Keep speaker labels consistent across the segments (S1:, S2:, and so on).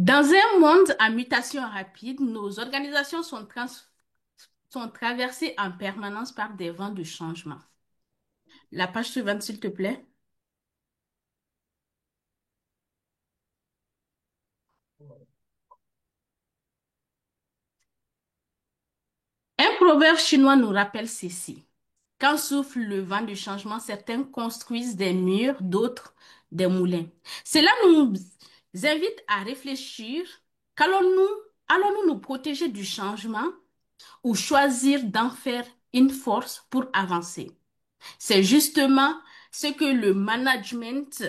S1: Dans un monde à mutation rapide, nos organisations sont traversées en permanence par des vents de changement. La page suivante, s'il te plaît. Un proverbe chinois nous rappelle ceci. Quand souffle le vent du changement, certains construisent des murs, d'autres des moulins. Cela nous invite à réfléchir. Qu'allons-nous, allons-nous nous protéger du changement ou choisir d'en faire une force pour avancer? C'est justement ce que le management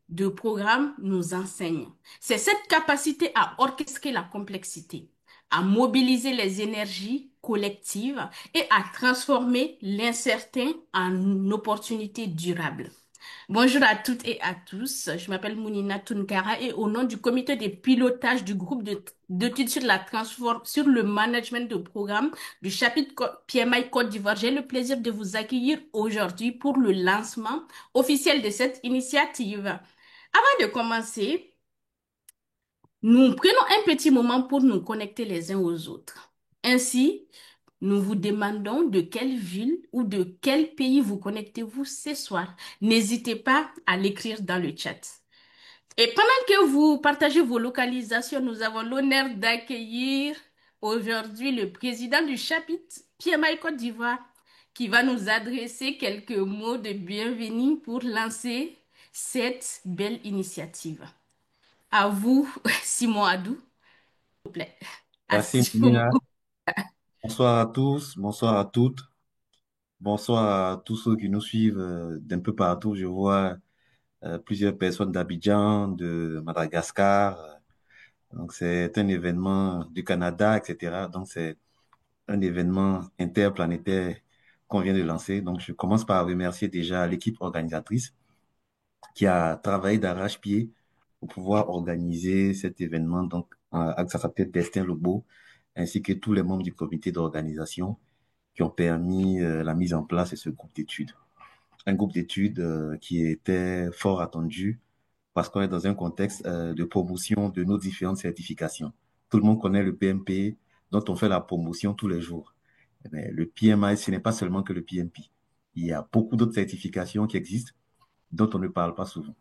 S1: de programme nous enseigne. C'est cette capacité à orchestrer la complexité, à mobiliser les énergies collectives et à transformer l'incertain en opportunité durable. Bonjour à toutes et à tous. Je m'appelle Mounina Tunkara et au nom du comité de pilotage du groupe d'études sur sur le management de programme du chapitre PMI Côte d'Ivoire, j'ai le plaisir de vous accueillir aujourd'hui pour le lancement officiel de cette initiative. Avant de commencer, nous prenons un petit moment pour nous connecter les uns aux autres. Ainsi, nous vous demandons de quelle ville ou de quel pays vous connectez-vous ce soir. N'hésitez pas à l'écrire dans le chat. Et pendant que vous partagez vos localisations, nous avons l'honneur d'accueillir aujourd'hui le président du chapitre PMI Côte d'Ivoire qui va nous adresser quelques mots de bienvenue pour lancer cette belle initiative. À vous, Simon Adou, s'il vous plaît.
S2: Merci,
S1: Asseyez-vous.
S2: Nina. Bonsoir à tous, bonsoir à toutes, bonsoir à tous ceux qui nous suivent d'un peu partout. Je vois plusieurs personnes d'Abidjan, de Madagascar. Donc, c'est un événement du Canada, etc. Donc, c'est un événement interplanétaire qu'on vient de lancer. Donc, je commence par remercier déjà l'équipe organisatrice qui a travaillé d'arrache-pied pour pouvoir organiser cet événement. Donc, avec sa tête Destin Lobo, ainsi que tous les membres du comité d'organisation qui ont permis la mise en place de ce groupe d'études. Un groupe d'études qui était fort attendu parce qu'on est dans un contexte de promotion de nos différentes certifications. Tout le monde connaît le PMP dont on fait la promotion tous les jours. Mais le PMI, ce n'est pas seulement que le PMP. Il y a beaucoup d'autres certifications qui existent dont on ne parle pas souvent.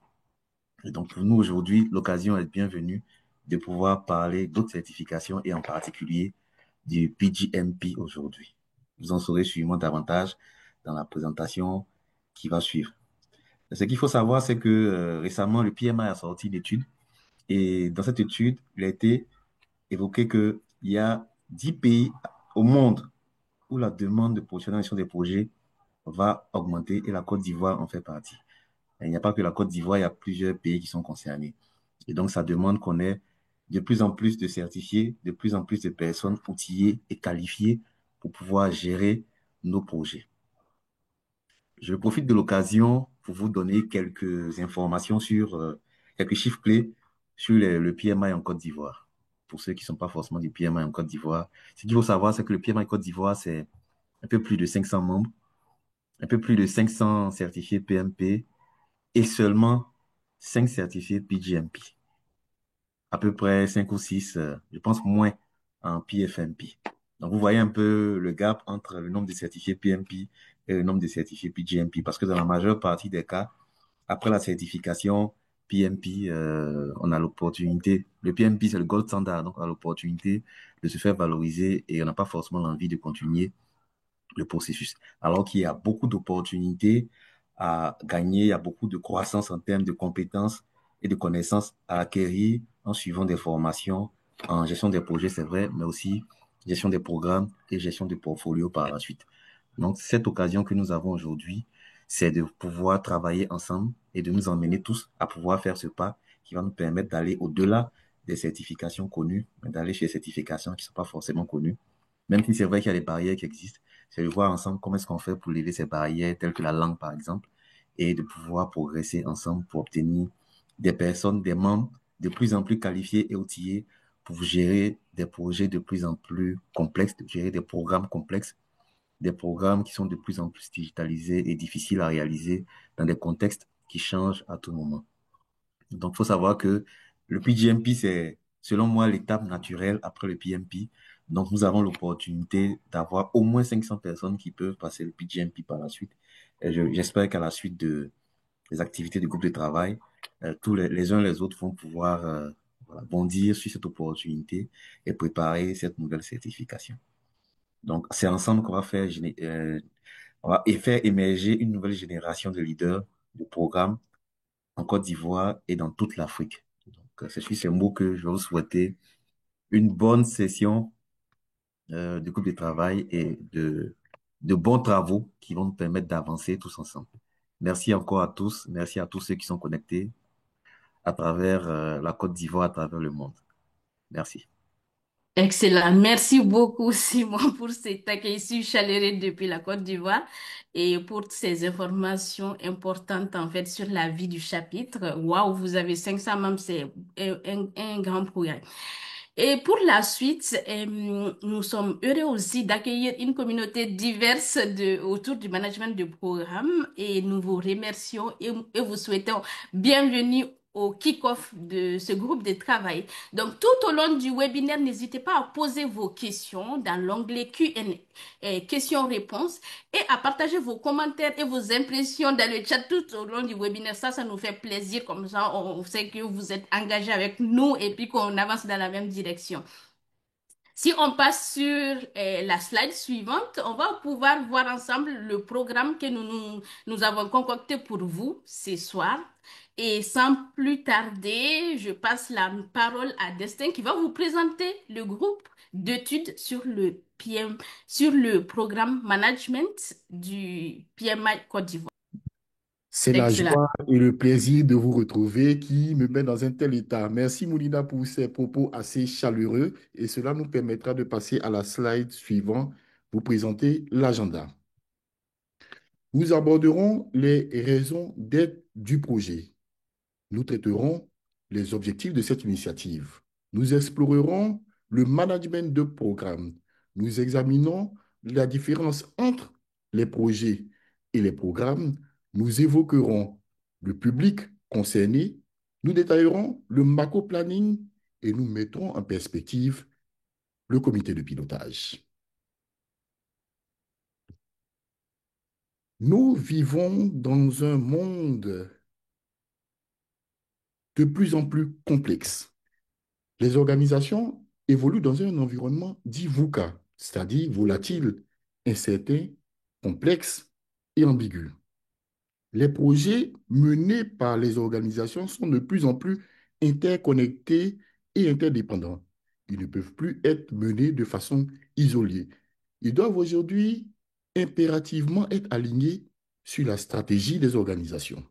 S2: Et donc pour nous aujourd'hui, l'occasion est bienvenue de pouvoir parler d'autres certifications et en particulier du PGMP aujourd'hui. Vous en saurez sûrement davantage dans la présentation qui va suivre. Ce qu'il faut savoir, c'est que récemment, le PMI a sorti une étude et dans cette étude, il a été évoqué qu'il y a 10 pays au monde où la demande de professionnalisation des projets va augmenter et la Côte d'Ivoire en fait partie. Et il n'y a pas que la Côte d'Ivoire, il y a plusieurs pays qui sont concernés. Et donc, ça demande qu'on ait de plus en plus de certifiés, de plus en plus de personnes outillées et qualifiées pour pouvoir gérer nos projets. Je profite de l'occasion pour vous donner quelques informations sur quelques chiffres clés sur le PMI en Côte d'Ivoire. Pour ceux qui ne sont pas forcément du PMI en Côte d'Ivoire, ce qu'il faut savoir, c'est que le PMI Côte d'Ivoire, c'est un peu plus de 500 membres, un peu plus de 500 certifiés PMP et seulement 5 certifiés PGMP. À peu près 5 ou 6, je pense moins en PFMP. Donc, vous voyez un peu le gap entre le nombre de certifiés PMP et le nombre de certifiés PGMP, parce que dans la majeure partie des cas, après la certification PMP, on a l'opportunité, le PMP c'est le gold standard, donc on a l'opportunité de se faire valoriser et on n'a pas forcément l'envie de continuer le processus. Alors qu'il y a beaucoup d'opportunités à gagner, il y a beaucoup de croissance en termes de compétences et de connaissances à acquérir en suivant des formations en gestion des projets, c'est vrai, mais aussi gestion des programmes et gestion des portfolios par la suite. Donc, cette occasion que nous avons aujourd'hui, c'est de pouvoir travailler ensemble et de nous emmener tous à pouvoir faire ce pas qui va nous permettre d'aller au-delà des certifications connues, mais d'aller chez des certifications qui ne sont pas forcément connues. Même si c'est vrai qu'il y a des barrières qui existent, c'est de voir ensemble comment est-ce qu'on fait pour lever ces barrières, telles que la langue, par exemple, et de pouvoir progresser ensemble pour obtenir des personnes, des membres de plus en plus qualifiés et outillés pour gérer des projets de plus en plus complexes, de gérer des programmes complexes, des programmes qui sont de plus en plus digitalisés et difficiles à réaliser dans des contextes qui changent à tout moment. Donc, il faut savoir que le PGMP, selon moi, l'étape naturelle après le PMP. Donc, nous avons l'opportunité d'avoir au moins 500 personnes qui peuvent passer le PGMP par la suite. Et j'espère qu'à la suite des activités du groupe de travail, tous les uns les autres vont pouvoir voilà, bondir sur cette opportunité et préparer cette nouvelle certification. Donc, c'est ensemble qu'on va on va faire émerger une nouvelle génération de leaders de programmes en Côte d'Ivoire et dans toute l'Afrique. Donc, c'est sur ces mots que je vais vous souhaiter une bonne session de groupe de travail et de bons travaux qui vont nous permettre d'avancer tous ensemble. Merci encore à tous. Merci à tous ceux qui sont connectés à travers la Côte d'Ivoire, à travers le monde. Merci.
S1: Excellent. Merci beaucoup, Simon, pour cet accueil si chaleureux depuis la Côte d'Ivoire et pour ces informations importantes, en fait, sur la vie du chapitre. Waouh, vous avez 500 membres, c'est un grand progrès. Et pour la suite, nous sommes heureux aussi d'accueillir une communauté diverse autour du management de programme et nous vous remercions et vous souhaitons bienvenue au kick-off de ce groupe de travail. Donc, tout au long du webinaire, n'hésitez pas à poser vos questions dans l'onglet Q&A, questions-réponses, et à partager vos commentaires et vos impressions dans le chat tout au long du webinaire. Ça nous fait plaisir. Comme ça, on sait que vous êtes engagés avec nous et puis qu'on avance dans la même direction. Si on passe sur la slide suivante, on va pouvoir voir ensemble le programme que nous avons concocté pour vous ce soir. Et sans plus tarder, je passe la parole à Destin qui va vous présenter le groupe d'études sur le PM, sur le programme management du PMI Côte d'Ivoire.
S3: C'est la
S1: Excellent.
S3: joie et le plaisir de vous retrouver qui me met dans un tel état. Merci Moulina pour ces propos assez chaleureux et cela nous permettra de passer à la slide suivante, vous présenter l'agenda. Nous aborderons les raisons d'être du projet. Nous traiterons les objectifs de cette initiative. Nous explorerons le management de programme. Nous examinons la différence entre les projets et les programmes. Nous évoquerons le public concerné. Nous détaillerons le macro-planning et nous mettrons en perspective le comité de pilotage. Nous vivons dans un monde de plus en plus complexe. Les organisations évoluent dans un environnement dit VUCA, c'est-à-dire volatile, incertain, complexe et ambigu. Les projets menés par les organisations sont de plus en plus interconnectés et interdépendants. Ils ne peuvent plus être menés de façon isolée. Ils doivent aujourd'hui impérativement être alignés sur la stratégie des organisations.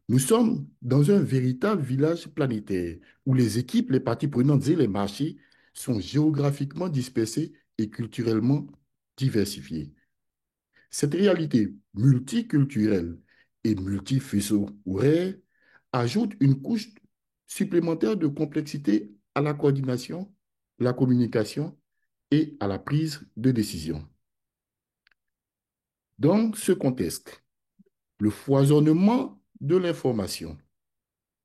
S3: Nous sommes dans un véritable village planétaire où les équipes, les parties prenantes et les marchés sont géographiquement dispersés et culturellement diversifiés. Cette réalité multiculturelle et multifaisceau-horaire ajoute une couche supplémentaire de complexité à la coordination, la communication et à la prise de décision. Dans ce contexte, le foisonnement de l'information,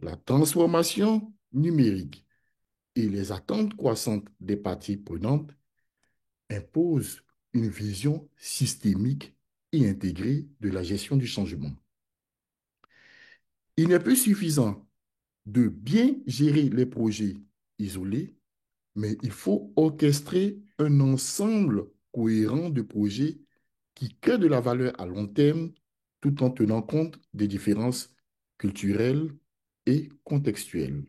S3: la transformation numérique et les attentes croissantes des parties prenantes imposent une vision systémique et intégrée de la gestion du changement. Il n'est plus suffisant de bien gérer les projets isolés, mais il faut orchestrer un ensemble cohérent de projets qui créent de la valeur à long terme tout en tenant compte des différences culturelles et contextuelles.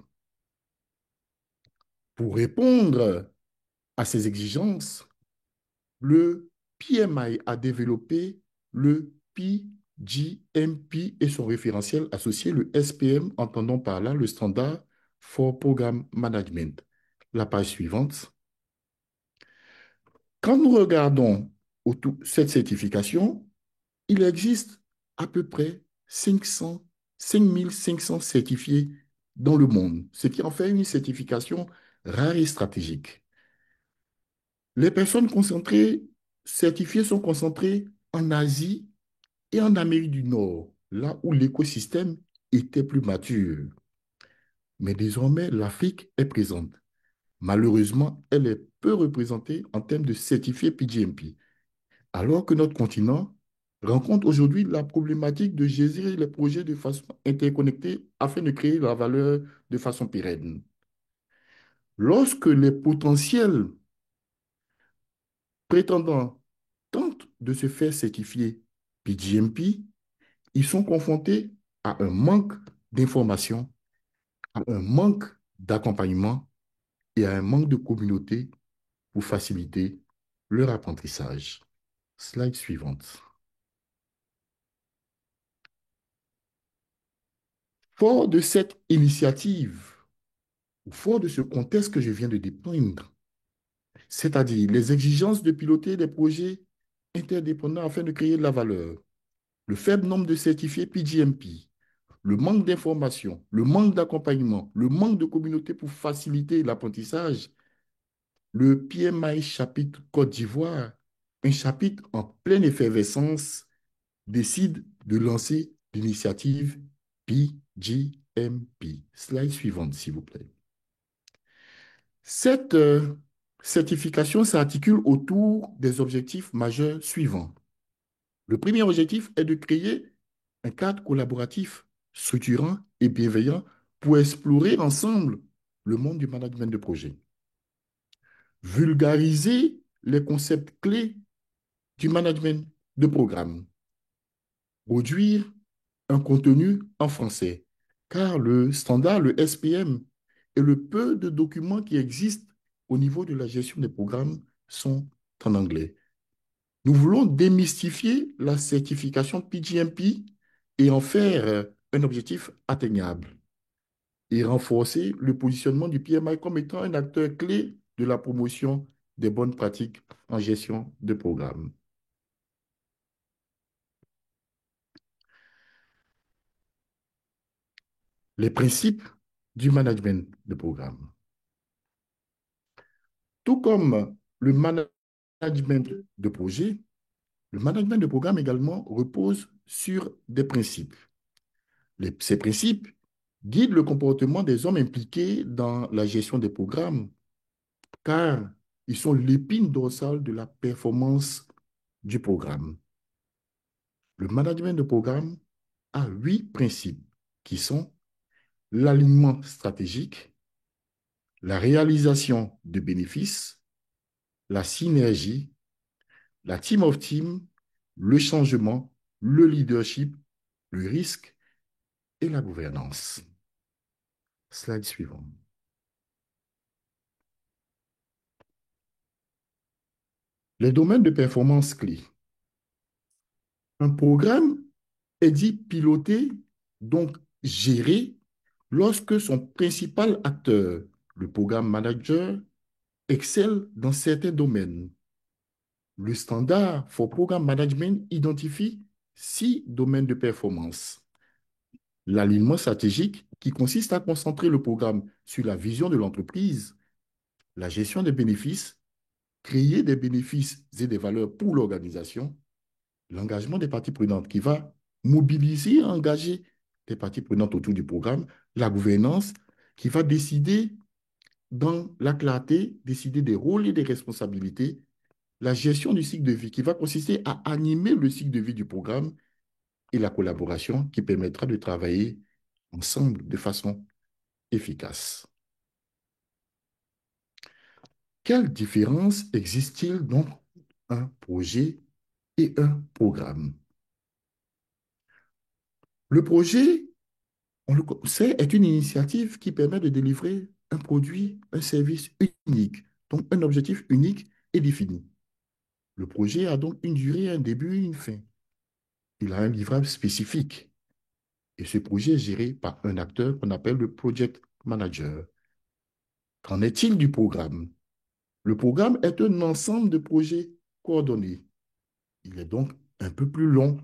S3: Pour répondre à ces exigences, le PMI a développé le PGMP et son référentiel associé, le SPM, entendant par là le standard for Program Management. La page suivante. Quand nous regardons cette certification, il existe à peu près 5500 certifiés dans le monde, ce qui en fait une certification rare et stratégique. Les personnes certifiées sont concentrées en Asie et en Amérique du Nord, là où l'écosystème était plus mature. Mais désormais, l'Afrique est présente. Malheureusement, elle est peu représentée en termes de certifiés PGMP, alors que notre continent rencontre aujourd'hui la problématique de gérer les projets de façon interconnectée afin de créer la valeur de façon pérenne. Lorsque les potentiels prétendants tentent de se faire certifier PGMP, ils sont confrontés à un manque d'information, à un manque d'accompagnement et à un manque de communauté pour faciliter leur apprentissage. Slide suivante. Fort de cette initiative, ou fort de ce contexte que je viens de dépeindre, c'est-à-dire les exigences de piloter des projets interdépendants afin de créer de la valeur, le faible nombre de certifiés PGMP, le manque d'information, le manque d'accompagnement, le manque de communauté pour faciliter l'apprentissage, le PMI chapitre Côte d'Ivoire, un chapitre en pleine effervescence, décide de lancer l'initiative PGMP. Slide suivante, s'il vous plaît. Cette certification s'articule autour des objectifs majeurs suivants. Le premier objectif est de créer un cadre collaboratif, structurant et bienveillant pour explorer ensemble le monde du management de projet. Vulgariser les concepts clés du management de programme. Produire un contenu en français, car le standard, le SPM, et le peu de documents qui existent au niveau de la gestion des programmes sont en anglais. Nous voulons démystifier la certification PGMP et en faire un objectif atteignable et renforcer le positionnement du PMI comme étant un acteur clé de la promotion des bonnes pratiques en gestion de programme. Les principes du management de programme. Tout comme le management de projet, le management de programme également repose sur des principes. Ces principes guident le comportement des hommes impliqués dans la gestion des programmes, car ils sont l'épine dorsale de la performance du programme. Le management de programme a 8 principes qui sont l'alignement stratégique, la réalisation de bénéfices, la synergie, la team of team, le changement, le leadership, le risque et la gouvernance. Slide suivant. Les domaines de performance clés. Un programme est dit piloté, donc géré, lorsque son principal acteur, le programme manager, excelle dans certains domaines. Le standard for Program Management identifie 6 domaines de performance. L'alignement stratégique, qui consiste à concentrer le programme sur la vision de l'entreprise, la gestion des bénéfices, créer des bénéfices et des valeurs pour l'organisation, l'engagement des parties prenantes qui va mobiliser et engager des parties prenantes autour du programme, la gouvernance qui va décider dans la clarté, décider des rôles et des responsabilités, la gestion du cycle de vie qui va consister à animer le cycle de vie du programme et la collaboration qui permettra de travailler ensemble de façon efficace. Quelle différence existe-t-il donc entre un projet et un programme? Le projet, on le sait, est une initiative qui permet de délivrer un produit, un service unique, donc un objectif unique et défini. Le projet a donc une durée, un début et une fin. Il a un livrable spécifique. Et ce projet est géré par un acteur qu'on appelle le project manager. Qu'en est-il du programme? Le programme est un ensemble de projets coordonnés. Il est donc un peu plus long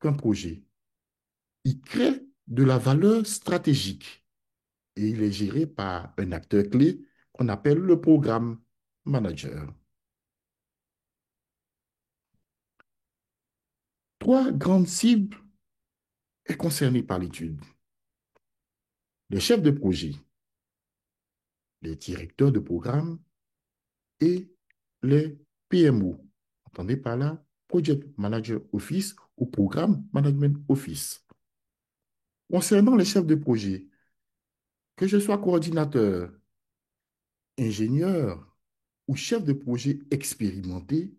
S3: qu'un projet. Il crée de la valeur stratégique et il est géré par un acteur clé qu'on appelle le programme manager. 3 grandes cibles sont concernées par l'étude. Les chefs de projet, les directeurs de programme et les PMO. Entendez par là, Project Manager Office ou Programme Management Office. Concernant les chefs de projet, que je sois coordinateur, ingénieur ou chef de projet expérimenté,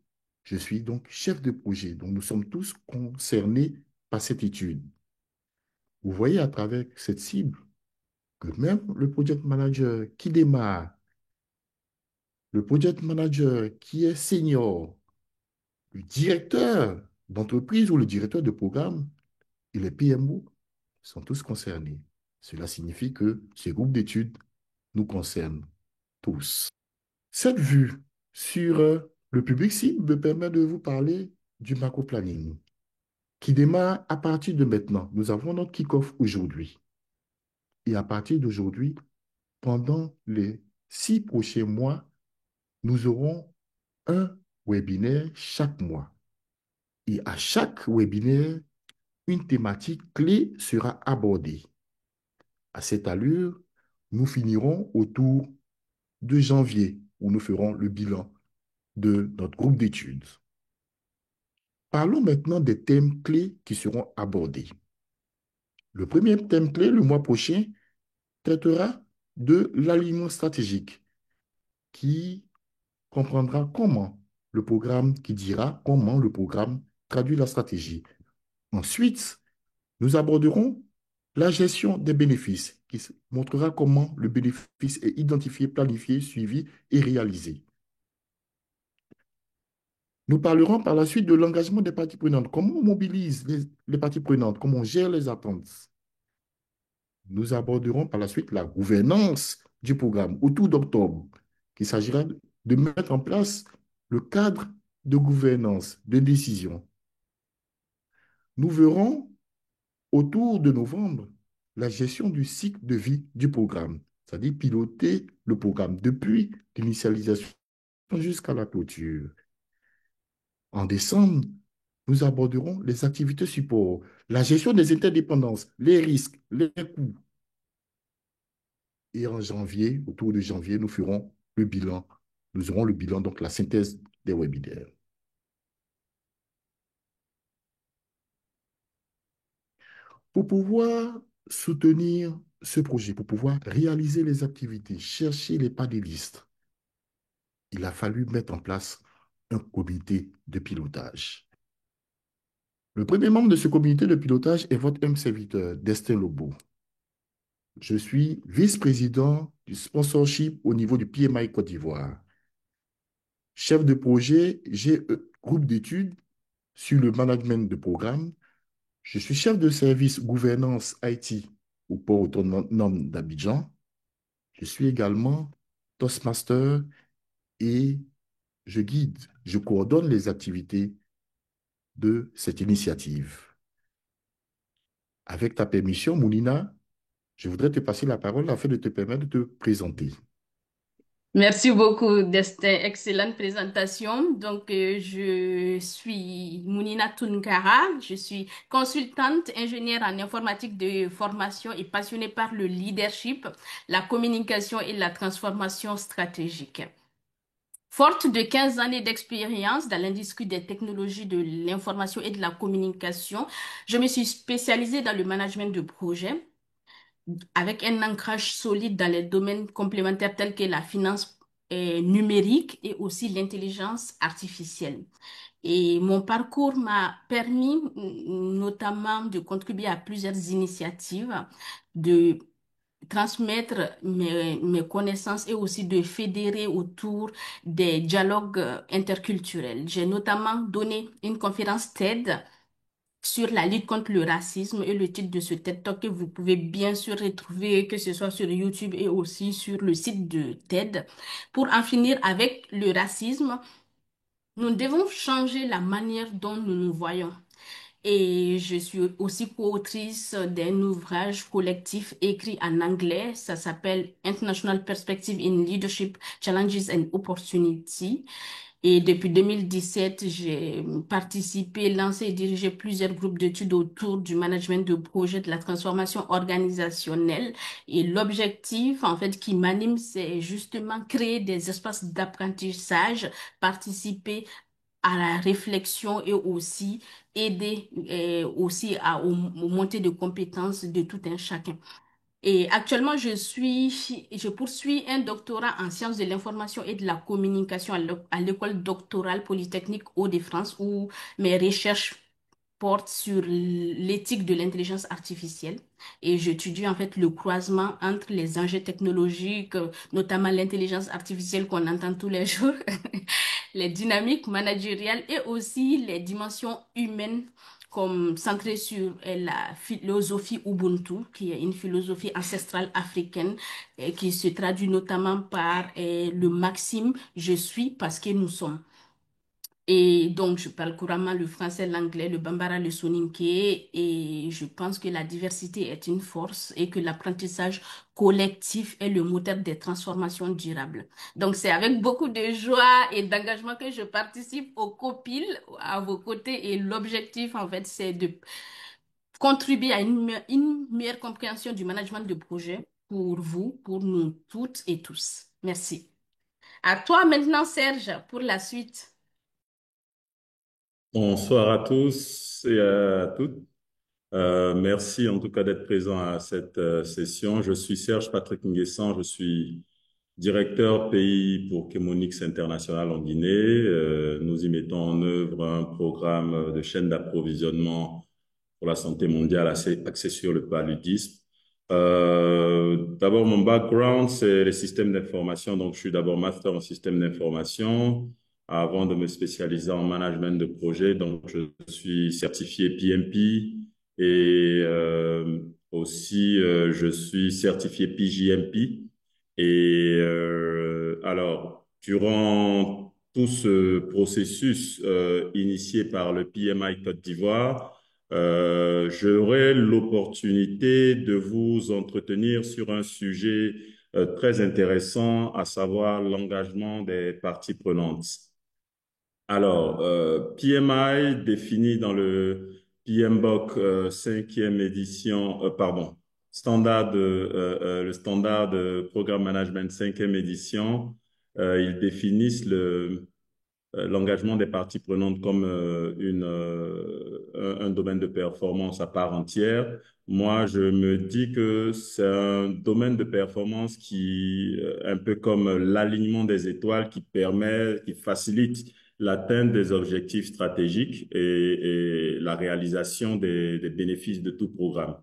S3: je suis donc chef de projet. Donc, nous sommes tous concernés par cette étude. Vous voyez à travers cette cible que même le project manager qui démarre, le project manager qui est senior, le directeur d'entreprise ou le directeur de programme et les PMO sont tous concernés. Cela signifie que ce groupe d'études nous concerne tous. Cette vue sur le public cible me permet de vous parler du macro-planning qui démarre à partir de maintenant. Nous avons notre kick-off aujourd'hui. Et à partir d'aujourd'hui, pendant les 6 prochains mois, nous aurons un webinaire chaque mois. Et à chaque webinaire, une thématique clé sera abordée. À cette allure, nous finirons autour de janvier, où nous ferons le bilan de notre groupe d'études. Parlons maintenant des thèmes clés qui seront abordés. Le premier thème clé, le mois prochain, traitera de l'alignement stratégique, qui comprendra comment le programme, qui dira comment le programme traduit la stratégie. Ensuite, nous aborderons la gestion des bénéfices, qui montrera comment le bénéfice est identifié, planifié, suivi et réalisé. Nous parlerons par la suite de l'engagement des parties prenantes, comment on mobilise les parties prenantes, comment on gère les attentes. Nous aborderons par la suite la gouvernance du programme autour d'octobre, qu'il s'agira de mettre en place le cadre de gouvernance, de décision. Nous verrons autour de novembre la gestion du cycle de vie du programme, c'est-à-dire piloter le programme depuis l'initialisation jusqu'à la clôture. En décembre, nous aborderons les activités support, la gestion des interdépendances, les risques, les coûts. Et en janvier, autour de janvier, nous ferons le bilan. Nous aurons le bilan, donc la synthèse des webinaires. Pour pouvoir soutenir ce projet, pour pouvoir réaliser les activités, chercher les pas des listes, il a fallu mettre en place un comité de pilotage. Le premier membre de ce comité de pilotage est votre M serviteur, Destin Lobo. Je suis vice-président du sponsorship au niveau du PMI Côte d'Ivoire. Chef de projet GE, groupe d'études sur le management de programme. Je suis chef de service gouvernance IT au port autonome d'Abidjan. Je suis également Toastmaster et je guide, je coordonne les activités de cette initiative. Avec ta permission, Mounina, je voudrais te passer la parole afin de te permettre de te présenter.
S1: Merci beaucoup, Destin. Excellente présentation. Donc, je suis Mounina Tunkara. Je suis consultante ingénieure en informatique de formation et passionnée par le leadership, la communication et la transformation stratégique. Forte de 15 années d'expérience dans l'industrie des technologies de l'information et de la communication, je me suis spécialisée dans le management de projets avec un ancrage solide dans les domaines complémentaires tels que la finance numérique et aussi l'intelligence artificielle. Et mon parcours m'a permis notamment de contribuer à plusieurs initiatives, de transmettre mes connaissances et aussi de fédérer autour des dialogues interculturels. J'ai notamment donné une conférence TED sur la lutte contre le racisme et le titre de ce TED Talk que vous pouvez bien sûr retrouver, que ce soit sur YouTube et aussi sur le site de TED. Pour en finir avec le racisme, nous devons changer la manière dont nous nous voyons. Et je suis aussi co-autrice d'un ouvrage collectif écrit en anglais. Ça s'appelle International Perspective in Leadership, Challenges and Opportunities. Et depuis 2017, j'ai participé, lancé et dirigé plusieurs groupes d'études autour du management de projets, de la transformation organisationnelle. Et l'objectif, en fait, qui m'anime, c'est justement créer des espaces d'apprentissage, participer à la réflexion et aussi aider aussi aux montées de compétences de tout un chacun. Et actuellement, je poursuis un doctorat en sciences de l'information et de la communication à l'école doctorale Polytechnique Hauts-de-France où mes recherches portent sur l'éthique de l'intelligence artificielle et j'étudie en fait le croisement entre les enjeux technologiques, notamment l'intelligence artificielle qu'on entend tous les jours, les dynamiques managériales et aussi les dimensions humaines comme centrée sur la philosophie Ubuntu, qui est une philosophie ancestrale africaine qui se traduit notamment par le maxime je suis parce que nous sommes. Et donc, je parle couramment le français, l'anglais, le bambara, le soninké, et je pense que la diversité est une force et que l'apprentissage collectif est le moteur des transformations durables. Donc, c'est avec beaucoup de joie et d'engagement que je participe au COPIL à vos côtés et l'objectif, en fait, c'est de contribuer à une meilleure compréhension du management de projet pour vous, pour nous toutes et tous. Merci. À toi maintenant, Serge, pour la suite.
S4: Bonsoir à tous et à toutes. Merci en tout cas d'être présent à cette session. Je suis Serge Patrick Nguessan, je suis directeur pays pour Chemonix International en Guinée. Nous y mettons en œuvre un programme de chaîne d'approvisionnement pour la santé mondiale axé sur le paludisme. D'abord, mon background, c'est les systèmes d'information. Donc, je suis d'abord master en système d'information avant de me spécialiser en management de projet. Donc, je suis certifié PMP et aussi je suis certifié PJMP. Et alors, durant tout ce processus initié par le PMI Côte d'Ivoire, j'aurai l'opportunité de vous entretenir sur un sujet très intéressant, à savoir l'engagement des parties prenantes. Alors, PMI défini dans le PMBOK 5e édition, pardon, le standard de programme management 5e édition, ils définissent l'engagement des parties prenantes comme un domaine de performance à part entière. Moi, je me dis que c'est un domaine de performance qui, un peu comme l'alignement des étoiles, qui facilite l'atteinte des objectifs stratégiques et la réalisation des bénéfices de tout programme.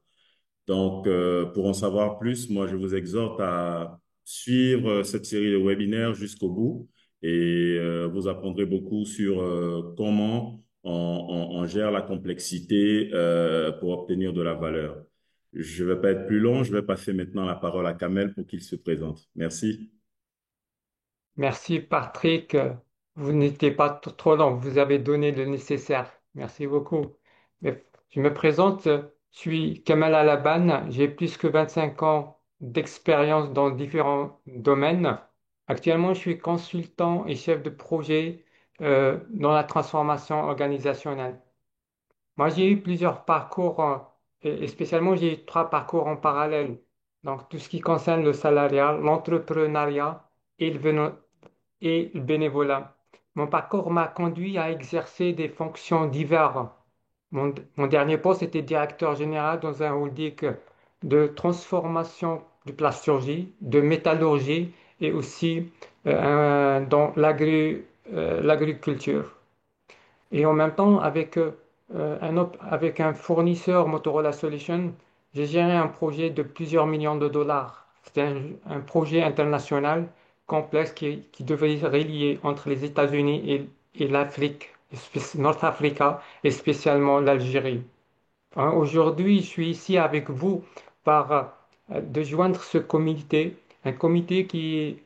S4: Donc, pour en savoir plus, moi, je vous exhorte à suivre cette série de webinaires jusqu'au bout et vous apprendrez beaucoup sur comment on gère la complexité pour obtenir de la valeur. Je ne vais pas être plus long, je vais passer maintenant la parole à Kamel pour qu'il se présente. Merci.
S5: Merci Patrick. Vous n'étiez pas trop long, vous avez donné le nécessaire. Merci beaucoup. Mais je me présente, je suis Kamal Alaban, j'ai plus que 25 ans d'expérience dans différents domaines. Actuellement, je suis consultant et chef de projet dans la transformation organisationnelle. Moi, j'ai eu plusieurs parcours, et spécialement, j'ai eu trois parcours en parallèle. Donc, tout ce qui concerne le salariat, l'entrepreneuriat et le bénévolat. Mon parcours m'a conduit à exercer des fonctions diverses. Mon dernier poste était directeur général dans un holding de transformation de plasturgie, de métallurgie et aussi dans l'agriculture. Et en même temps, avec un fournisseur Motorola Solutions, j'ai géré un projet de plusieurs millions de dollars. C'était un projet international complexe qui devait relier entre les États-Unis et l'Afrique, North Africa et spécialement l'Algérie. Hein, aujourd'hui, je suis ici avec vous de joindre ce comité, un comité qui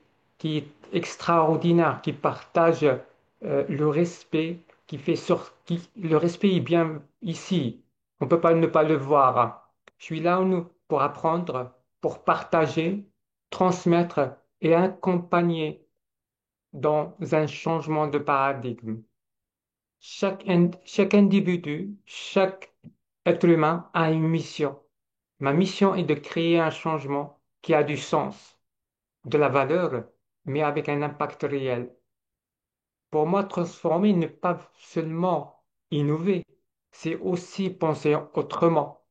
S5: est extraordinaire, qui partage le respect, le respect est bien ici. On ne peut pas ne pas le voir. Je suis là pour apprendre, pour partager, transmettre et accompagner dans un changement de paradigme. Chaque individu, chaque être humain a une mission. Ma mission est de créer un changement qui a du sens, de la valeur, mais avec un impact réel. Pour moi, transformer n'est pas seulement innover, c'est aussi penser autrement,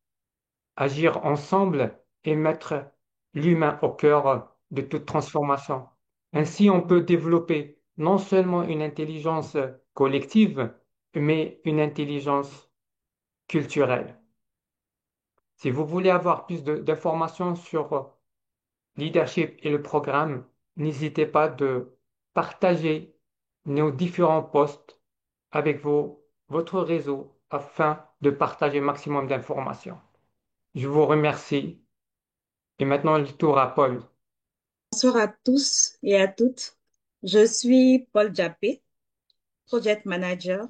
S5: agir ensemble et mettre l'humain au cœur de toute transformation. Ainsi, on peut développer non seulement une intelligence collective, mais une intelligence culturelle. Si vous voulez avoir plus d'informations sur leadership et le programme, n'hésitez pas de partager nos différents posts avec votre réseau afin de partager un maximum d'informations. Je vous remercie. Et maintenant, le tour à Paul.
S6: Bonsoir à tous et à toutes. Je suis Paul Diapé, Project Manager,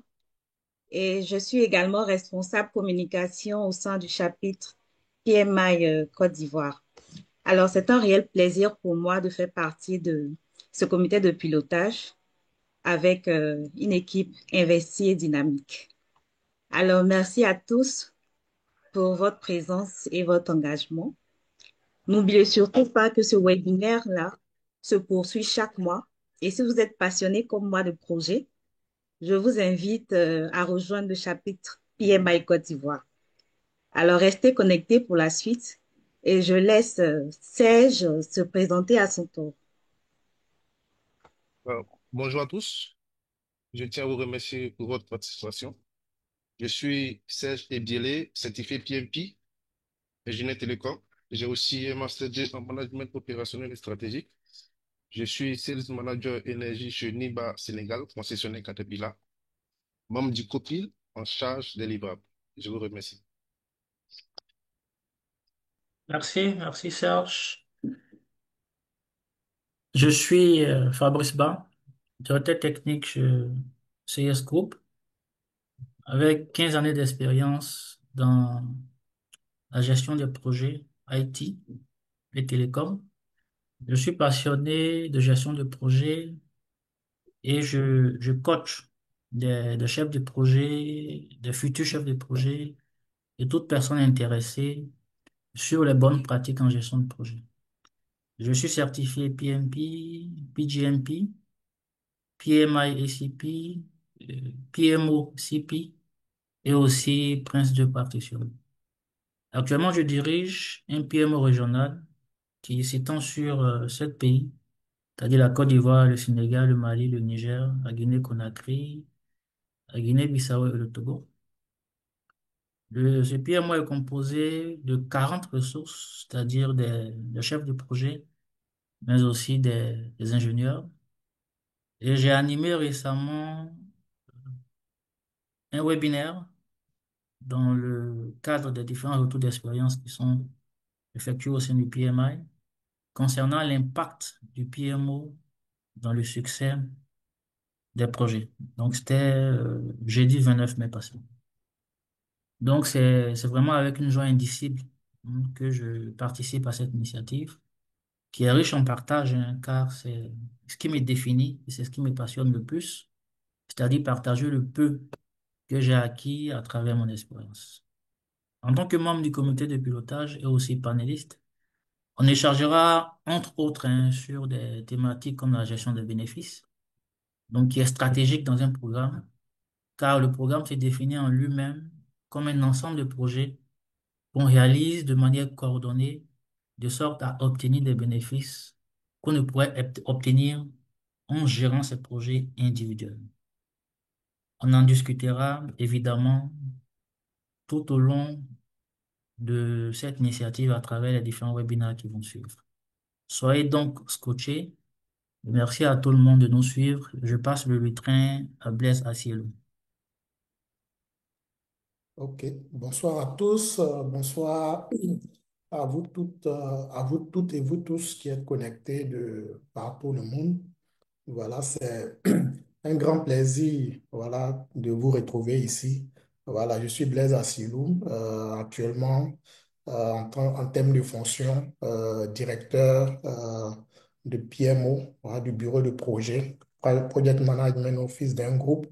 S6: et je suis également responsable communication au sein du chapitre PMI Côte d'Ivoire. Alors, c'est un réel plaisir pour moi de faire partie de ce comité de pilotage avec une équipe investie et dynamique. Alors, merci à tous pour votre présence et votre engagement. N'oubliez surtout pas que ce webinaire-là se poursuit chaque mois. Et si vous êtes passionné comme moi de projet, je vous invite à rejoindre le chapitre PMI Côte d'Ivoire. Alors, restez connectés pour la suite et je laisse Serge se présenter à son tour.
S7: Euh, Bonjour à tous. Je tiens à vous remercier pour votre participation. Je suis Serge Ebielé, certifié PMP, ingénieur télécom. J'ai aussi un Master 2 en management opérationnel et stratégique. Je suis Sales Manager énergie chez Niba Sénégal, concessionnaire Caterpillar, membre du COPIL en charge des livrables. Je vous remercie.
S8: Merci Serge. Je suis Fabrice Ba, directeur technique chez CS Group, avec 15 années d'expérience dans la gestion des projets IT et télécom. Je suis passionné de gestion de projet et je coach des chefs de projet, des futurs chefs de projet et toute personne intéressée sur les bonnes pratiques en gestion de projet. Je suis certifié PMP, PGMP, PMI ACP, PMO CP et aussi Prince de partition. Actuellement, je dirige un PMO régional qui s'étend sur 7 pays, c'est-à-dire la Côte d'Ivoire, le Sénégal, le Mali, le Niger, la Guinée-Conakry, la Guinée-Bissau et le Togo. Ce PMO est composé de 40 ressources, c'est-à-dire des chefs de projet, mais aussi des ingénieurs. Et j'ai animé récemment un webinaire dans le cadre des différents retours d'expérience qui sont effectués au sein du PMI concernant l'impact du PMO dans le succès des projets. Donc, c'était jeudi 29 mai passé. Donc, c'est vraiment avec une joie indicible que je participe à cette initiative qui est riche en partage, hein, car c'est ce qui me définit et c'est ce qui me passionne le plus, c'est-à-dire partager le peu que j'ai acquis à travers mon expérience. En tant que membre du comité de pilotage et aussi panéliste, on échangera entre autres sur des thématiques comme la gestion des bénéfices, donc qui est stratégique dans un programme, car le programme se définit en lui-même comme un ensemble de projets qu'on réalise de manière coordonnée, de sorte à obtenir des bénéfices qu'on ne pourrait obtenir en gérant ces projets individuellement. On en discutera évidemment tout au long de cette initiative à travers les différents webinaires qui vont suivre. Soyez donc scotchés. Merci à tout le monde de nous suivre. Je passe le lutrin à Blaise Assielou.
S9: Ok, bonsoir à tous, bonsoir à vous toutes et vous tous qui êtes connectés de partout le monde. Voilà, c'est un grand plaisir, voilà, de vous retrouver ici. Voilà, je suis Blaise Assilou, actuellement en termes de fonction, directeur de PMO, voilà, du bureau de projet Project Management Office d'un groupe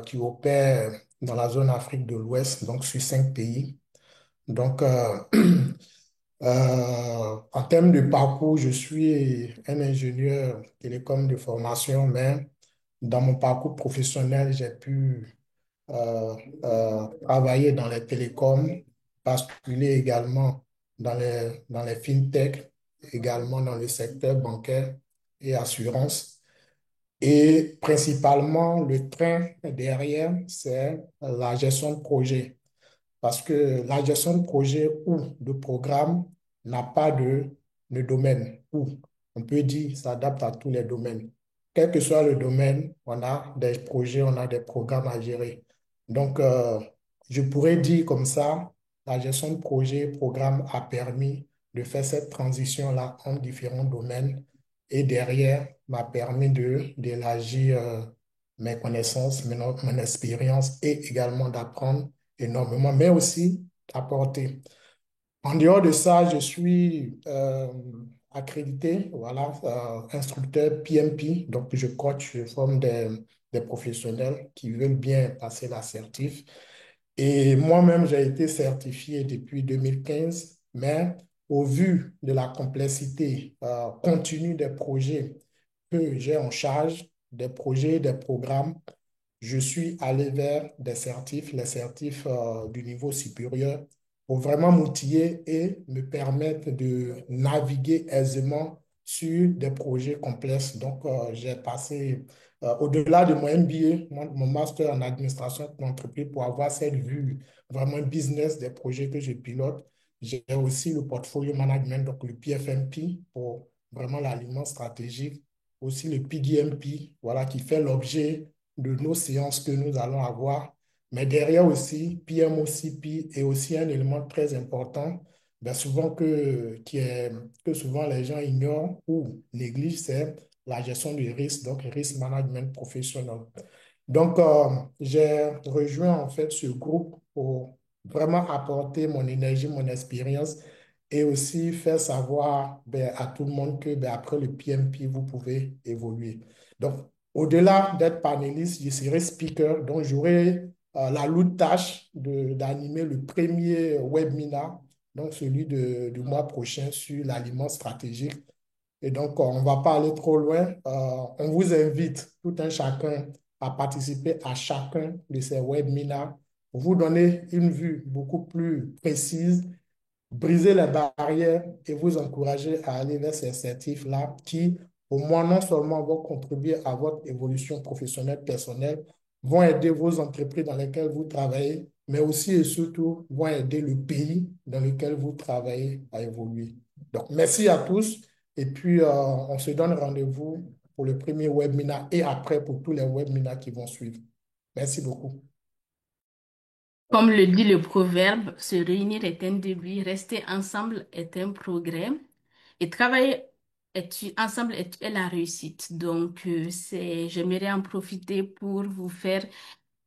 S9: qui opère dans la zone Afrique de l'Ouest, donc sur 5 pays. Donc, en termes de parcours, je suis un ingénieur télécom de formation, mais dans mon parcours professionnel, j'ai pu travailler dans les télécoms, basculer également dans les fintech, également dans le secteur bancaire et assurance. Et principalement, le train derrière, c'est la gestion de projet. Parce que la gestion de projet ou de programme n'a pas de domaine. Ou on peut dire s'adapte à tous les domaines. Quel que soit le domaine, on a des projets, on a des programmes à gérer. Donc, je pourrais dire comme ça, la gestion de projet, programme a permis de faire cette transition-là entre différents domaines et derrière m'a permis d'élargir mes connaissances, mon expérience et également d'apprendre énormément, mais aussi apporter. En dehors de ça, je suis accrédité, voilà, instructeur PMP, donc je coach, je forme des professionnels qui veulent bien passer l'assertif. Et moi-même, j'ai été certifié depuis 2015, mais au vu de la complexité continue des projets que j'ai en charge, des projets, des programmes, je suis allé vers des certifs, les certifs du niveau supérieur, pour vraiment m'outiller et me permettre de naviguer aisément sur des projets complexes. Donc, j'ai passé, au-delà de mon MBA, mon master en administration d'entreprise, pour avoir cette vue vraiment business des projets que je pilote. J'ai aussi le portfolio management, donc le PFMP, pour vraiment l'aliment stratégique. Aussi le PDMP, voilà, qui fait l'objet de nos séances que nous allons avoir. Mais derrière aussi, PMOCP est aussi un élément très important, ben souvent que souvent les gens ignorent ou négligent, c'est la gestion du risque, donc risk management professionnel. Donc, j'ai rejoint en fait ce groupe pour vraiment apporter mon énergie, mon expérience et aussi faire savoir ben, à tout le monde que ben, après le PMP, vous pouvez évoluer. Donc, au-delà d'être panéliste, je serai speaker, donc j'aurai la lourde tâche d'animer le premier webinaire, donc celui du mois prochain sur l'aliment stratégique. Et donc, on ne va pas aller trop loin. On vous invite, tout un chacun, à participer à chacun de ces webinaires pour vous donner une vue beaucoup plus précise, briser les barrières et vous encourager à aller vers ces certifs-là qui, au moins, non seulement vont contribuer à votre évolution professionnelle, personnelle, vont aider vos entreprises dans lesquelles vous travaillez, mais aussi et surtout vont aider le pays dans lequel vous travaillez à évoluer. Donc, merci à tous et puis on se donne rendez-vous pour le premier webinaire et après pour tous les webinaires qui vont suivre. Merci beaucoup.
S1: Comme le dit le proverbe, se réunir est un début, rester ensemble est un progrès et travailler ensemble est la réussite. Donc, j'aimerais en profiter pour vous faire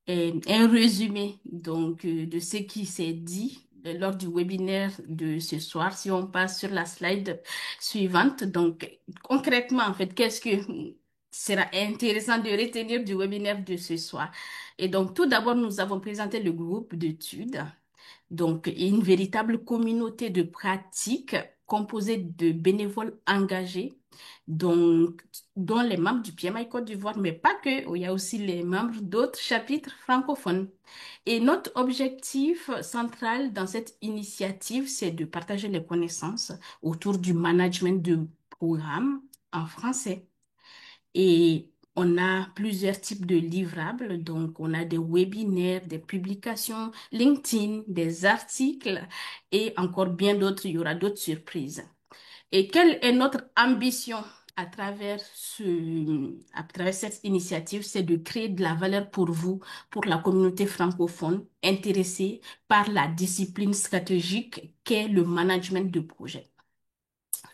S1: un résumé de ce qui s'est dit lors du webinaire de ce soir. Si on passe sur la slide suivante, donc concrètement, en fait, qu'est-ce que sera intéressant de retenir du webinaire de ce soir? Et donc, tout d'abord, nous avons présenté le groupe d'études, donc une véritable communauté de pratiques composée de bénévoles engagés, donc, dont les membres du PMI Côte d'Ivoire, mais pas que, il y a aussi les membres d'autres chapitres francophones. Et notre objectif central dans cette initiative, c'est de partager les connaissances autour du management de programmes en français. Et on a plusieurs types de livrables, donc on a des webinaires, des publications LinkedIn, des articles et encore bien d'autres, il y aura d'autres surprises. Et quelle est notre ambition à travers cette initiative? C'est de créer de la valeur pour vous, pour la communauté francophone intéressée par la discipline stratégique qu'est le management de projet.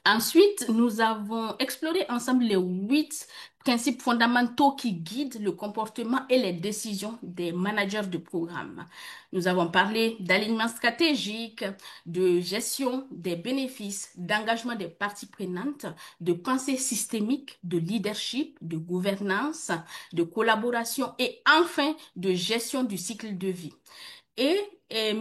S1: Ensuite, nous avons exploré ensemble les 8 principes fondamentaux qui guident le comportement et les décisions des managers de programme. Nous avons parlé d'alignement stratégique, de gestion des bénéfices, d'engagement des parties prenantes, de pensée systémique, de leadership, de gouvernance, de collaboration et enfin de gestion du cycle de vie. Et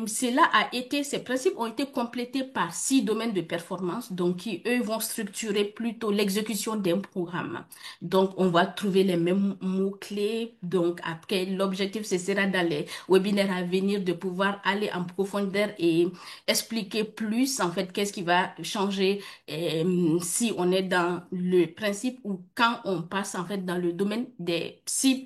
S1: ces principes ont été complétés par 6 domaines de performance, donc qui, eux, vont structurer plutôt l'exécution d'un programme. Donc, on va trouver les mêmes mots-clés. Donc, après, l'objectif, ce sera dans les webinaires à venir de pouvoir aller en profondeur et expliquer plus, en fait, qu'est-ce qui va changer si on est dans le principe ou quand on passe, en fait, dans le domaine des 6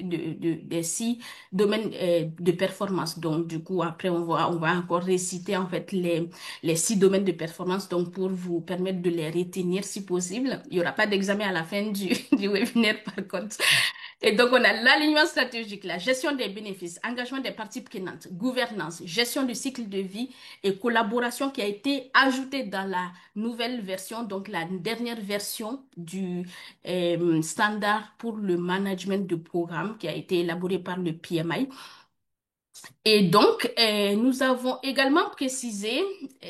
S1: domaines de performance. Donc, du coup, après, on va encore réciter en fait les 6 domaines de performance. Donc, pour vous permettre de les retenir si possible, il n'y aura pas d'examen à la fin du webinaire par contre. Et donc, on a l'alignement stratégique, la gestion des bénéfices, engagement des parties prenantes, gouvernance, gestion du cycle de vie et collaboration qui a été ajoutée dans la nouvelle version, donc la dernière version du standard pour le management de programme qui a été élaboré par le PMI. Et donc, nous avons également précisé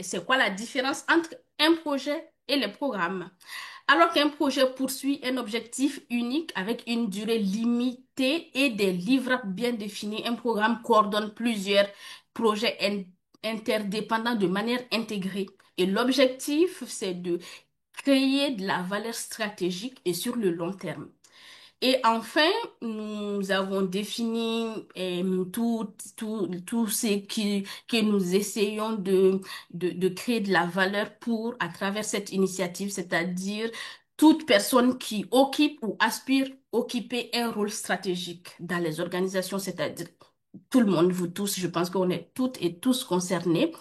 S1: c'est quoi la différence entre un projet et les programmes. Alors qu'un projet poursuit un objectif unique avec une durée limitée et des livrables bien définis, un programme coordonne plusieurs projets interdépendants de manière intégrée. Et l'objectif, c'est de créer de la valeur stratégique et sur le long terme. Et enfin, nous avons défini tout ce que nous essayons de créer de la valeur pour à travers cette initiative, c'est-à-dire toute personne qui occupe ou aspire occuper un rôle stratégique dans les organisations, c'est-à-dire tout le monde, vous tous, je pense qu'on est toutes et tous concernés.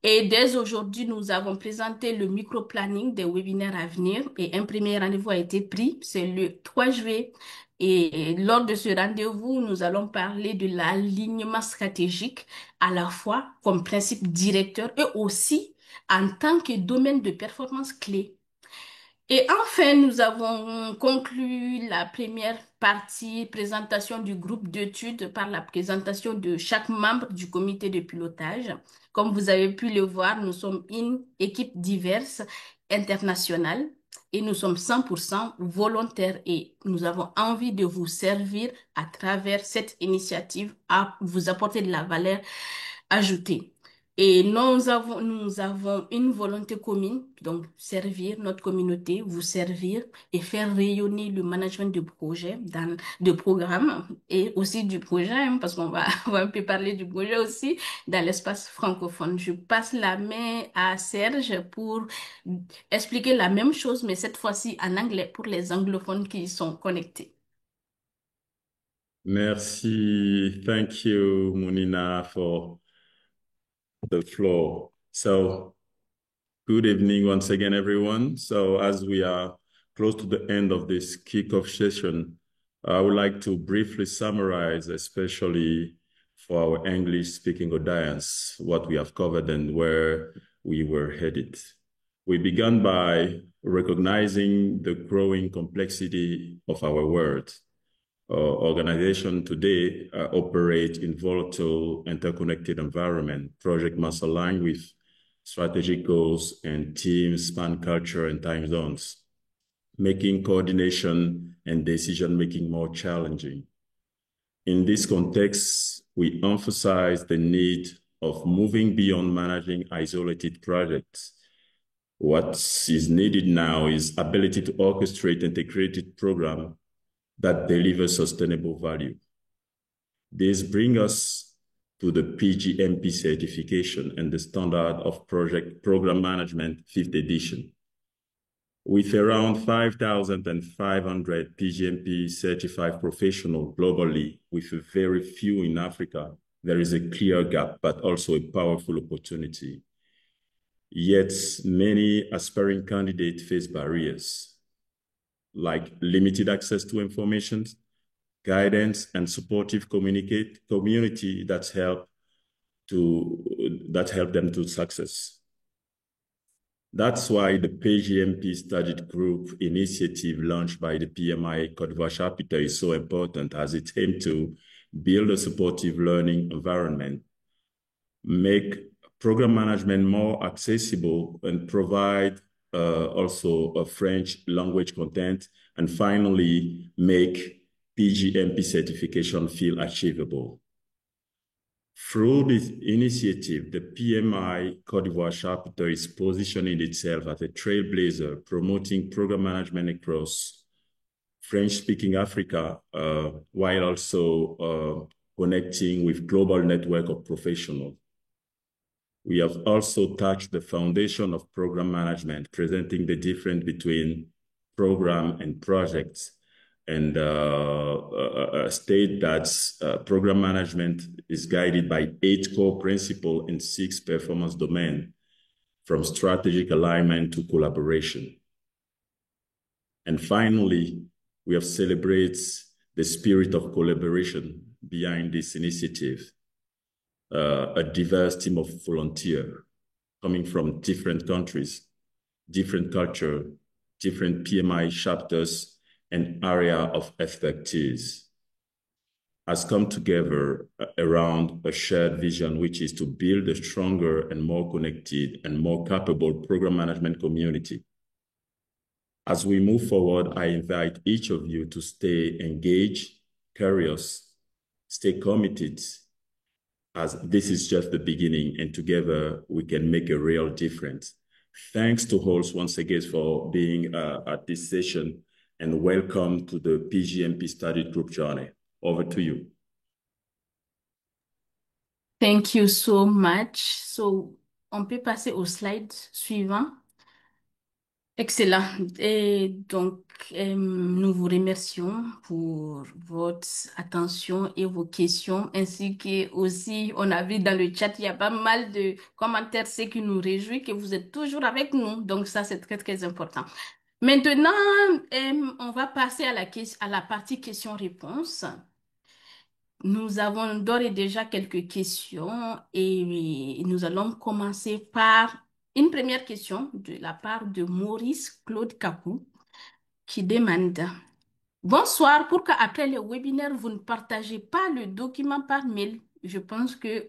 S1: Et dès aujourd'hui, nous avons présenté le micro-planning des webinaires à venir et un premier rendez-vous a été pris, c'est le 3 juillet. Et lors de ce rendez-vous, nous allons parler de l'alignement stratégique à la fois comme principe directeur et aussi en tant que domaine de performance clé. Et enfin, nous avons conclu la première partie, présentation du groupe d'études par la présentation de chaque membre du comité de pilotage. Comme vous avez pu le voir, nous sommes une équipe diverse, internationale, et nous sommes 100% volontaires et nous avons envie de vous servir à travers cette initiative à vous apporter de la valeur ajoutée. Et nous avons une volonté commune, donc servir notre communauté, vous servir et faire rayonner le management de projet, de programme et aussi du projet, hein, parce on va un peu parler du projet aussi dans l'espace francophone. Je passe la main à Serge pour expliquer la même chose, mais cette fois-ci en anglais pour les anglophones qui sont connectés.
S4: Merci. Thank you, Munina, for the floor. So, good evening once again, everyone. So, as we are close to the end of this kickoff session, I would like to briefly summarize, especially for our English-speaking audience, what we have covered and where we were headed. We began by recognizing the growing complexity of our world. Organization today operate in volatile, interconnected environment. Project must align with strategic goals and teams span culture and time zones, making coordination and decision-making more challenging. In this context, we emphasize the need of moving beyond managing isolated projects. What is needed now is ability to orchestrate integrated program that deliver sustainable value. This brings us to the PGMP certification and the Standard of Program Management 5th edition. With around 5,500 PGMP certified professionals globally, with very few in Africa, there is a clear gap, but also a powerful opportunity. Yet many aspiring candidates face barriers, like limited access to information, guidance, and supportive community that help them to success. That's why the PGMP Study Group initiative launched by the PMI Côte d'Ivoire chapter is so important, as it aims to build a supportive learning environment, make program management more accessible, and provide also a French language content, and finally make PGMP certification feel achievable. Through this initiative, the PMI Côte d'Ivoire chapter is positioning itself as a trailblazer, promoting program management across French-speaking Africa, while also connecting with global network of professionals. We have also touched the foundation of program management, presenting the difference between program and projects, and state that program management is guided by 8 core principles and 6 performance domains, from strategic alignment to collaboration. And finally, we have celebrated the spirit of collaboration behind this initiative, a diverse team of volunteers coming from different countries, different culture, different PMI chapters, and area of expertise has come together around a shared vision, which is to build a stronger and more connected and more capable program management community. As we move forward, I invite each of you to stay engaged, curious, stay committed, as this is just the beginning, and together we can make a real difference. Thanks to Holst once again for being at this session, and welcome to the PGMP Study Group journey. Over to you.
S1: Thank you so much. So, on peut passer au slide suivant. Excellent. Et donc, nous vous remercions pour votre attention et vos questions, ainsi que aussi, on a vu dans le chat, il y a pas mal de commentaires, ce qui nous réjouit que vous êtes toujours avec nous. Donc, ça, c'est très, très important. Maintenant, on va passer à la partie questions-réponses. Nous avons d'ores et déjà quelques questions et nous allons commencer par une première question de la part de Maurice Claude Capou qui demande: Bonsoir, pourquoi après le webinaire, vous ne partagez pas le document par mail? Je pense que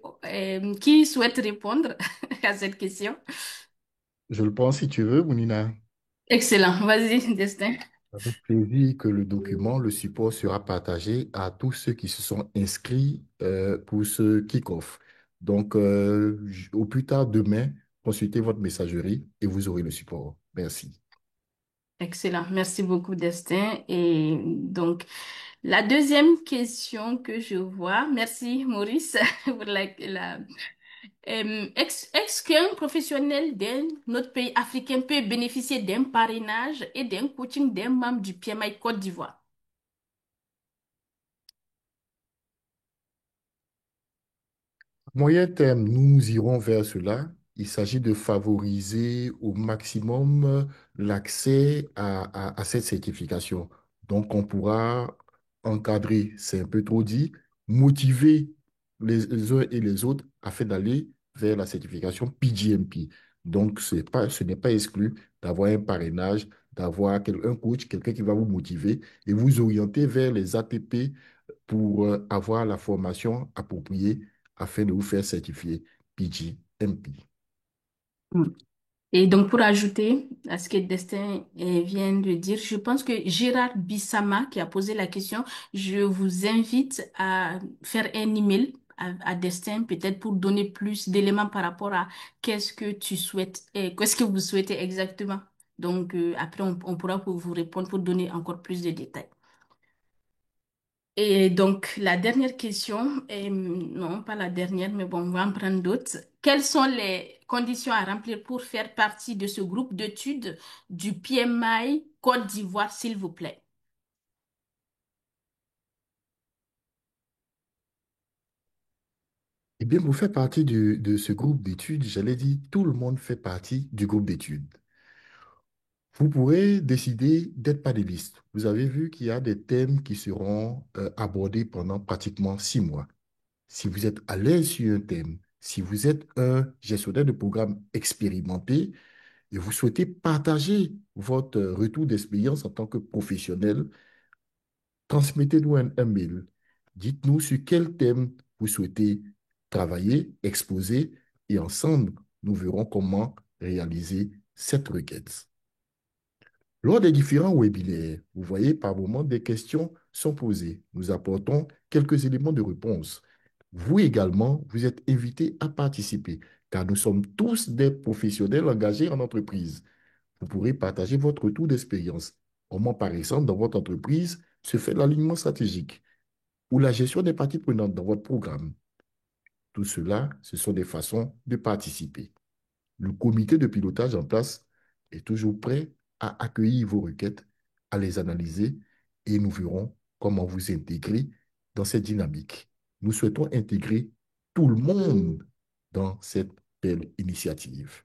S1: qui souhaite répondre à cette question?
S3: Je le pense si tu veux, Mounina.
S1: Excellent, vas-y, Destin.
S3: Avec plaisir que le document, le support sera partagé à tous ceux qui se sont inscrits pour ce kick-off. Donc, au plus tard demain, consultez votre messagerie et vous aurez le support. Merci.
S1: Excellent, merci beaucoup, Destin. Et donc, la deuxième question que je vois, merci Maurice pour est-ce qu'un professionnel d'un autre pays africain peut bénéficier d'un parrainage et d'un coaching d'un membre du PMI Côte d'Ivoire?
S3: Moyen terme, nous irons vers cela. Il s'agit de favoriser au maximum l'accès à cette certification. Donc, on pourra encadrer, c'est un peu trop dit, motiver les uns et les autres afin d'aller vers la certification PGMP. Donc, ce n'est pas exclu d'avoir un parrainage, d'avoir un coach, quelqu'un qui va vous motiver et vous orienter vers les ATP pour avoir la formation appropriée afin de vous faire certifier PGMP.
S1: Mm. Et donc, pour ajouter à ce que Destin vient de dire, je pense que Gérard Bissama, qui a posé la question, je vous invite à faire un email à Destin, peut-être pour donner plus d'éléments par rapport à qu'est-ce que tu souhaites, qu'est-ce que vous souhaitez exactement. Donc, après, on pourra vous répondre pour donner encore plus de détails. Et donc, la dernière question, non, pas la dernière, mais bon, on va en prendre d'autres. Quelles sont les conditions à remplir pour faire partie de ce groupe d'études du PMI Côte d'Ivoire, s'il vous plaît?
S3: Eh bien, pour faire partie de ce groupe d'études, j'allais dire, tout le monde fait partie du groupe d'études. Vous pourrez décider d'être panéliste. Vous avez vu qu'il y a des thèmes qui seront abordés pendant pratiquement 6 mois. Si vous êtes à l'aise sur un thème, si vous êtes un gestionnaire de programme expérimenté, et vous souhaitez partager votre retour d'expérience en tant que professionnel, transmettez-nous un mail. Dites-nous sur quel thème vous souhaitez travailler, exposer, et ensemble, nous verrons comment réaliser cette requête. Lors des différents webinaires, vous voyez, par moment, des questions sont posées. Nous apportons quelques éléments de réponse. Vous également, vous êtes invités à participer, car nous sommes tous des professionnels engagés en entreprise. Vous pourrez partager votre retour d'expérience. Comment, par exemple, dans votre entreprise, se fait l'alignement stratégique ou la gestion des parties prenantes dans votre programme. Tout cela, ce sont des façons de participer. Le comité de pilotage en place est toujours prêt à accueillir vos requêtes, à les analyser et nous verrons comment vous intégrer dans cette dynamique. Nous souhaitons intégrer tout le monde dans cette belle initiative.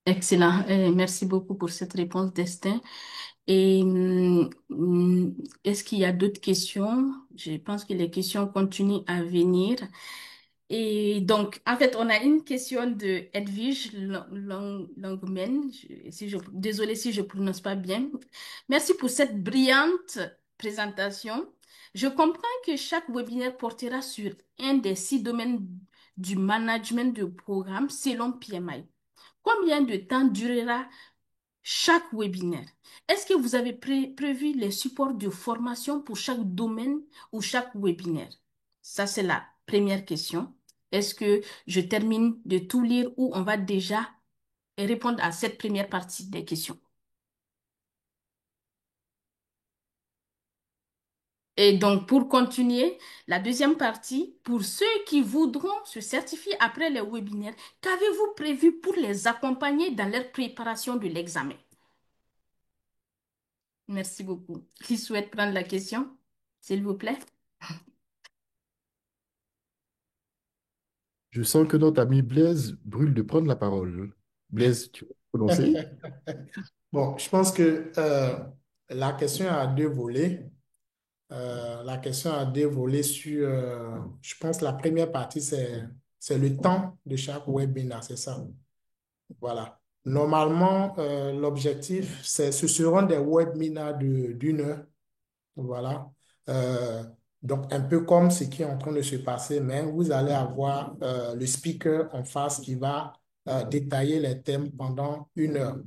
S1: Excellent. Merci beaucoup pour cette réponse, Destin. Et est-ce qu'il y a d'autres questions? Je pense que les questions continuent à venir. Et donc, en fait, on a une question de Edwige Langmen. Désolée si je prononce pas bien. Merci pour cette brillante présentation. Je comprends que chaque webinaire portera sur un des 6 domaines du management de programme selon PMI. Combien de temps durera chaque webinaire? Est-ce que vous avez prévu les supports de formation pour chaque domaine ou chaque webinaire? Ça, c'est la première question. Est-ce que je termine de tout lire ou on va déjà répondre à cette première partie des questions? Et donc, pour continuer, la deuxième partie, pour ceux qui voudront se certifier après les webinaires, qu'avez-vous prévu pour les accompagner dans leur préparation de l'examen? Merci beaucoup. Qui souhaite prendre la question, s'il vous plaît?
S3: Je sens que notre ami Blaise brûle de prendre la parole. Blaise, tu veux prononcer?
S9: Bon, je pense que la question a deux volets. La question a deux volets sur, je pense, la première partie, c'est le temps de chaque webinaire, c'est ça. Voilà. Normalement, l'objectif, ce seront des webinaires d'une heure. Voilà. Euh, donc, un peu comme ce qui est en train de se passer, mais vous allez avoir le speaker en face qui va détailler les thèmes pendant une heure.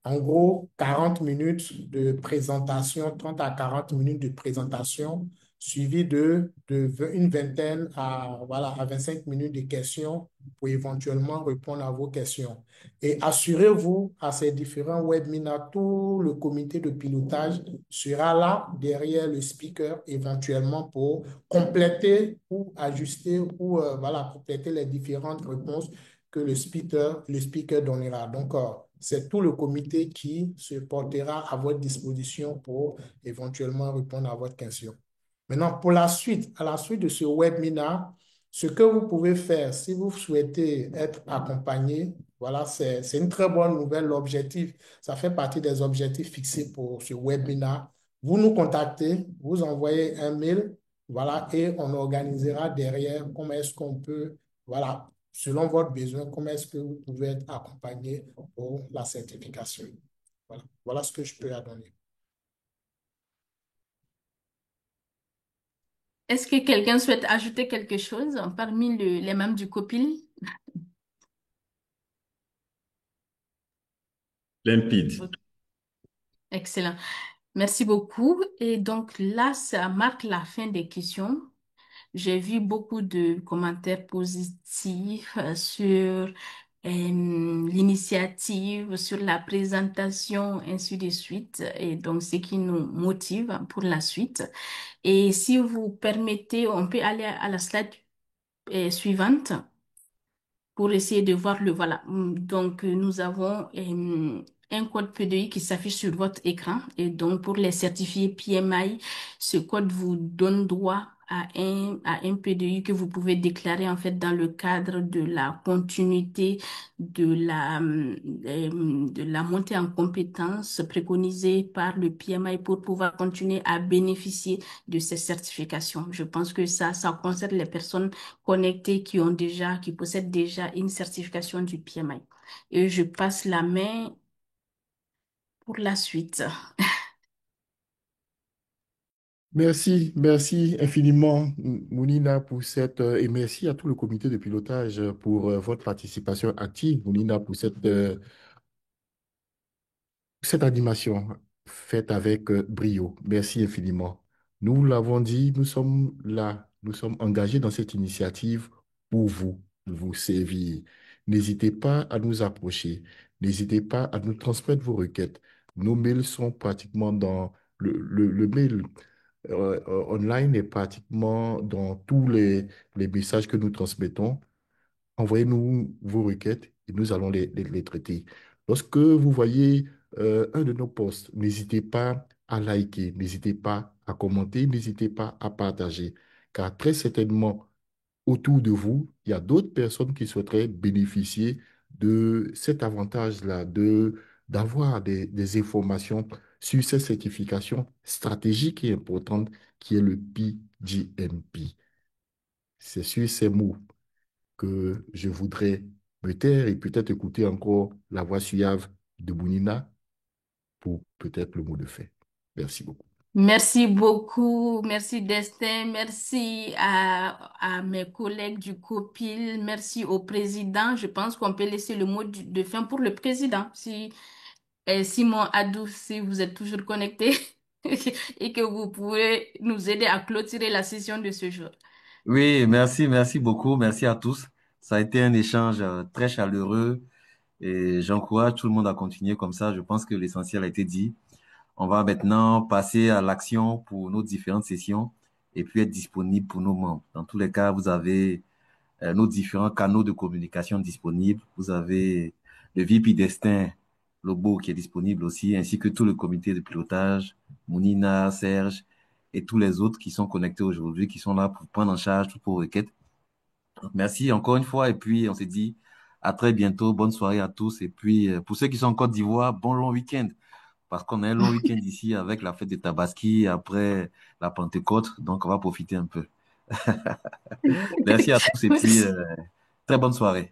S9: En gros, 40 minutes de présentation, 30 à 40 minutes de présentation, suivi de une vingtaine à, voilà, à 25 minutes de questions pour éventuellement répondre à vos questions. Et assurez-vous, à ces différents webinaires, tout le comité de pilotage sera là derrière le speaker éventuellement pour compléter ou ajuster ou voilà, compléter les différentes réponses que le speaker donnera. Donc, c'est tout le comité qui se portera à votre disposition pour éventuellement répondre à votre question. Maintenant, pour la suite, à la suite de ce webinaire, ce que vous pouvez faire si vous souhaitez être accompagné, voilà, c'est une très bonne nouvelle. L'objectif, ça fait partie des objectifs fixés pour ce webinaire. Vous nous contactez, vous envoyez un mail, voilà, et on organisera derrière comment est-ce qu'on peut, voilà, selon votre besoin, comment est-ce que vous pouvez être accompagné pour la certification. Voilà, voilà ce que je peux donner.
S1: Est-ce que quelqu'un souhaite ajouter quelque chose parmi les membres du COPIL?
S4: Limpide.
S1: Ok. Excellent. Merci beaucoup. Et donc là, ça marque la fin des questions. J'ai vu beaucoup de commentaires positifs sur l'initiative, sur la présentation, ainsi de suite. Et donc, ce qui nous motive pour la suite. Et si vous permettez, on peut aller à la slide suivante pour essayer de voir le voilà. Donc, nous avons un code PDI qui s'affiche sur votre écran. Et donc, pour les certifiés PMI, ce code vous donne droit à un PDU que vous pouvez déclarer en fait dans le cadre de la continuité de la montée en compétences préconisée par le PMI pour pouvoir continuer à bénéficier de ces certifications. Je pense que ça concerne les personnes connectées qui possèdent déjà une certification du PMI. Et je passe la main pour la suite.
S3: Merci, merci infiniment, Mounina, pour et merci à tout le comité de pilotage pour votre participation active, Mounina, pour cette animation faite avec brio. Merci infiniment. Nous l'avons dit, nous sommes là, nous sommes engagés dans cette initiative pour vous servir. N'hésitez pas à nous approcher, n'hésitez pas à nous transmettre vos requêtes. Nos mails sont pratiquement dans le mail online est pratiquement dans tous les messages que nous transmettons. Envoyez-nous vos requêtes et nous allons les traiter. Lorsque vous voyez un de nos posts, n'hésitez pas à liker, n'hésitez pas à commenter, n'hésitez pas à partager, car très certainement, autour de vous, il y a d'autres personnes qui souhaiteraient bénéficier de cet avantage-là, d'avoir des informations sur ces certifications stratégiques et importantes qui est le PGMP. C'est sur ces mots que je voudrais me taire et peut-être écouter encore la voix suave de Bounina pour peut-être le mot de fin. Merci beaucoup.
S1: Merci beaucoup, merci Destin, merci à mes collègues du COPIL, merci au président. Je pense qu'on peut laisser le mot de fin pour le président. Si Simon Adou, si vous êtes toujours connecté et que vous pouvez nous aider à clôturer la session de ce jour.
S2: Oui, merci, merci beaucoup. Merci à tous. Ça a été un échange très chaleureux et j'encourage tout le monde à continuer comme ça. Je pense que l'essentiel a été dit. On va maintenant passer à l'action pour nos différentes sessions et puis être disponible pour nos membres. Dans tous les cas, vous avez nos différents canaux de communication disponibles. Vous avez le VP Destin Lobo qui est disponible aussi, ainsi que tout le comité de pilotage, Mounina, Serge et tous les autres qui sont connectés aujourd'hui, qui sont là pour prendre en charge toutes vos requêtes. Donc, merci encore une fois et puis on se dit à très bientôt. Bonne soirée à tous et puis pour ceux qui sont en Côte d'Ivoire, bon long week-end parce qu'on a un long week-end ici avec la fête de Tabaski après la Pentecôte, donc on va profiter un peu. Merci à tous et puis très bonne soirée.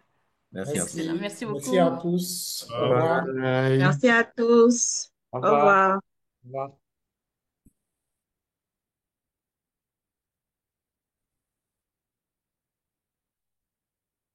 S2: Merci à tous.
S1: Excellent,
S9: Merci.
S1: merci
S9: Merci à
S1: beaucoup.
S9: tous. Au revoir.
S3: Bye.
S6: Merci à tous.
S5: Au
S6: Au
S5: revoir.
S6: revoir.
S5: Au revoir.